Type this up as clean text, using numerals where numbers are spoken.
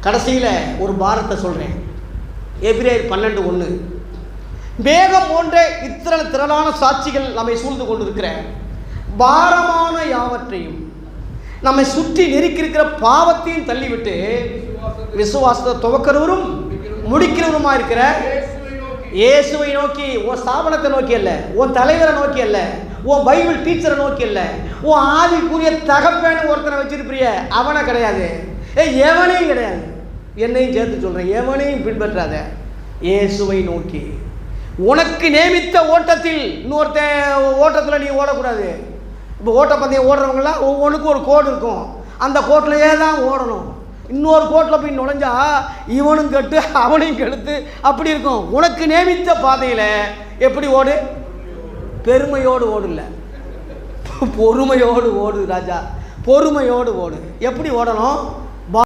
கடைசியில் ஒரு பாரத்தை சொல்கிறேன். எபிரேயர் 12:1. மேகம் போன்ற இத்தனை திரளான சாட்சிகள் நம்மை சூழ்ந்து கொண்டிருக்கிற பாரமான யாவற்றையும் நம்மை சுற்றி நெருக்கியிருக்கிற பாவத்தையும் தள்ளிவிட்டு விசுவாசத்தை துவக்கிறவரும் முடிக்கிறவருமா இருக்கிற இயேசுவை நோக்கி, உன் ஸ்தாபனத்தை நோக்கி அல்ல, உன் தலைவரை நோக்கி அல்ல, உன் பைபிள் டீச்சரை நோக்கி அல்ல, உன் ஆவிக்குரிய தகப்பேன்னு ஒருத்தனை வச்சிருப்பிய அவனை கிடையாது, எவனையும் கிடையாது, என்னையும் சேர்த்து சொல்கிறேன், எவனையும் பின்பற்றாத, இயேசுவை நோக்கி. உனக்கு நியமித்த ஓட்டத்தில் இன்னொருத்தன் ஓட்டத்தில் நீ ஓடக்கூடாது. இப்போ ஓட்டப்பந்தயம் ஓடுறவங்களாம் ஒவ்வொன்றுக்கும் ஒரு கோடு இருக்கும், அந்த கோட்டிலையே தான் ஓடணும். இன்னொரு கோட்டில் போய் நுழைஞ்சா இவனும் கெட்டு அவனையும் கெடுத்து அப்படி இருக்கும். உனக்கு நியமித்த பாதையில் எப்படி ஓடு? பெருமையோடு ஓடு, இல்லை பொறுமையோடு ஓடு ராஜா, பொறுமையோடு ஓடு. எப்படி ஓடணும்?